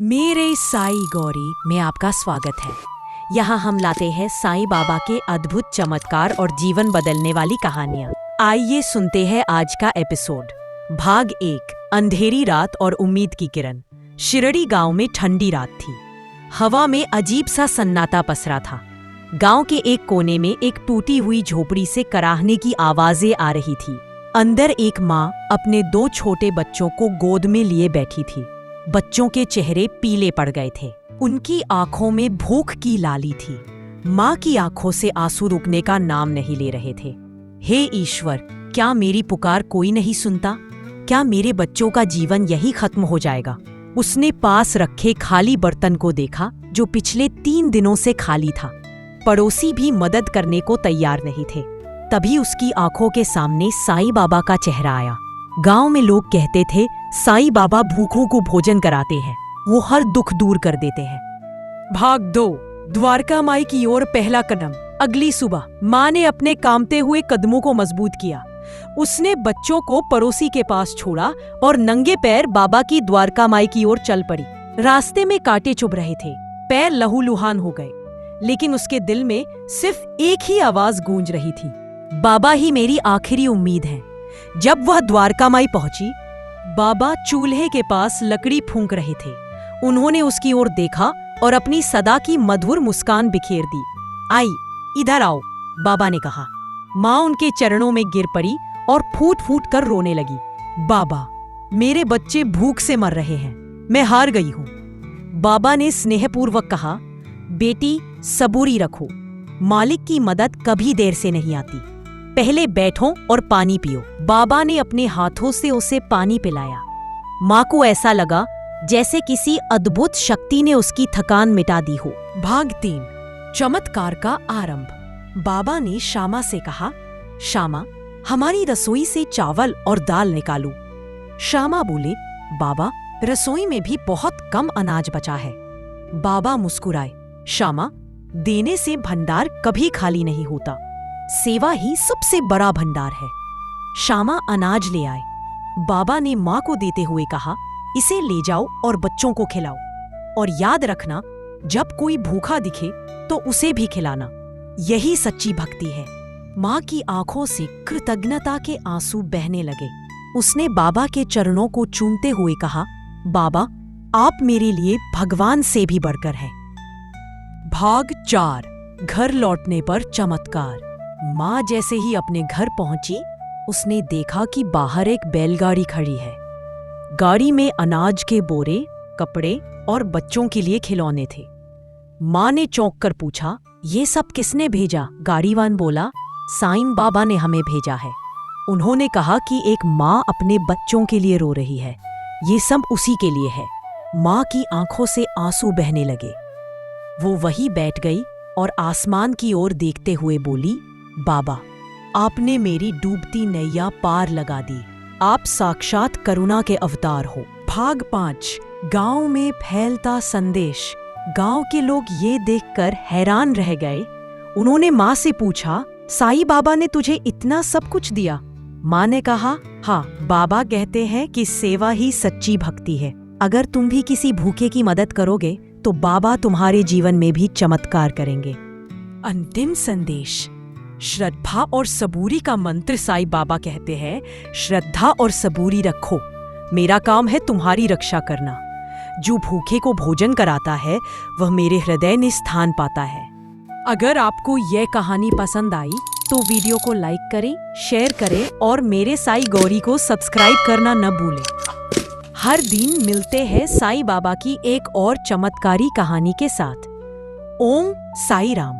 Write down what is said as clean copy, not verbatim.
मेरे साई गौरी में आपका स्वागत है। यहाँ हम लाते हैं साईं बाबा के अद्भुत चमत्कार और जीवन बदलने वाली कहानियाँ। आइए सुनते हैं आज का एपिसोड। भाग 1, अंधेरी रात और उम्मीद की किरण। शिरडी गांव में ठंडी रात थी। हवा में अजीब सा सन्नाटा पसरा था। गांव के एक कोने में एक टूटी हुई झोपड़ी से कराहने की आवाजें आ रही थी। अंदर एक माँ अपने 2 छोटे बच्चों को गोद में लिए बैठी थी। बच्चों के चेहरे पीले पड़ गए थे। उनकी आंखों में भूख की लाली थी। माँ की आंखों से आंसू रुकने का नाम नहीं ले रहे थे। हे ईश्वर, क्या मेरी पुकार कोई नहीं सुनता? क्या मेरे बच्चों का जीवन यही खत्म हो जाएगा? उसने पास रखे खाली बर्तन को देखा जो पिछले 3 दिनों से खाली था। पड़ोसी भी मदद करने को तैयार नहीं थे। तभी उसकी आंखों के सामने साईं बाबा का चेहरा आया। गांव में लोग कहते थे, साईं बाबा भूखों को भोजन कराते हैं, वो हर दुख दूर कर देते हैं। भाग 2, द्वारका माई की ओर पहला कदम। अगली सुबह माँ ने अपने कांपते हुए कदमों को मजबूत किया। उसने बच्चों को पड़ोसी के पास छोड़ा और नंगे पैर बाबा की द्वारका माई की ओर चल पड़ी। रास्ते में कांटे चुभ रहे थे, पैर लहूलुहान हो गए, लेकिन उसके दिल में सिर्फ एक ही आवाज गूंज रही थी, बाबा ही मेरी आखिरी उम्मीद है। जब वह द्वारका माई पहुंची, बाबा चूल्हे के पास लकड़ी फूंक रहे थे। उन्होंने उसकी ओर देखा और अपनी सदा की मधुर मुस्कान बिखेर दी। आई, इधर आओ, बाबा ने कहा। माँ उनके चरणों में गिर पड़ी और फूट फूट कर रोने लगी। बाबा, मेरे बच्चे भूख से मर रहे हैं, मैं हार गई हूं। बाबा ने स्नेहपूर्वक कहा, बेटी सबूरी रखो, मालिक की मदद कभी देर से नहीं आती। पहले बैठो और पानी पियो। बाबा ने अपने हाथों से उसे पानी पिलाया। माँ को ऐसा लगा जैसे किसी अद्भुत शक्ति ने उसकी थकान मिटा दी हो। भाग 3, चमत्कार का आरंभ। बाबा ने श्यामा से कहा, श्यामा, हमारी रसोई से चावल और दाल निकालो। श्यामा बोले, बाबा, रसोई में भी बहुत कम अनाज बचा है। बाबा मुस्कुराए, श्यामा, देने से भंडार कभी खाली नहीं होता, सेवा ही सबसे बड़ा भंडार है। श्यामा अनाज ले आए। बाबा ने माँ को देते हुए कहा, इसे ले जाओ और बच्चों को खिलाओ, और याद रखना, जब कोई भूखा दिखे तो उसे भी खिलाना। यही सच्ची भक्ति है। माँ की आंखों से कृतज्ञता के आंसू बहने लगे। उसने बाबा के चरणों को चूमते हुए कहा, बाबा, आप मेरे लिए भगवान से भी बढ़कर हैं। भाग 4, घर लौटने पर चमत्कार। माँ जैसे ही अपने घर पहुंची, उसने देखा कि बाहर एक बैलगाड़ी खड़ी है। गाड़ी में अनाज के बोरे, कपड़े और बच्चों के लिए खिलौने थे। माँ ने चौंक कर पूछा, ये सब किसने भेजा? गाड़ीवान बोला, साईं बाबा ने हमें भेजा है। उन्होंने कहा कि एक माँ अपने बच्चों के लिए रो रही है, ये सब उसी के लिए है। माँ की आंखों से आंसू बहने लगे। वो वहीं बैठ गई और आसमान की ओर देखते हुए बोली, बाबा, आपने मेरी डूबती नैया पार लगा दी। आप साक्षात करुणा के अवतार हो। भाग 5, गांव में फैलता संदेश। गांव के लोग ये देखकर हैरान रह गए। उन्होंने माँ से पूछा, साईं बाबा ने तुझे इतना सब कुछ दिया? माँ ने कहा, हाँ, बाबा कहते हैं कि सेवा ही सच्ची भक्ति है। अगर तुम भी किसी भूखे की मदद करोगे तो बाबा तुम्हारे जीवन में भी चमत्कार करेंगे। अंतिम संदेश। श्रद्धा और सबूरी का मंत्र साईं बाबा कहते हैं, श्रद्धा और सबूरी रखो, मेरा काम है तुम्हारी रक्षा करना। जो भूखे को भोजन कराता है वह मेरे हृदय में स्थान पाता है। अगर आपको यह कहानी पसंद आई तो वीडियो को लाइक करें, शेयर करें और मेरे साईं गौरी को सब्सक्राइब करना न भूलें। हर दिन मिलते हैं साईं बाबा की एक और चमत्कारी कहानी के साथ। ओम साईं राम।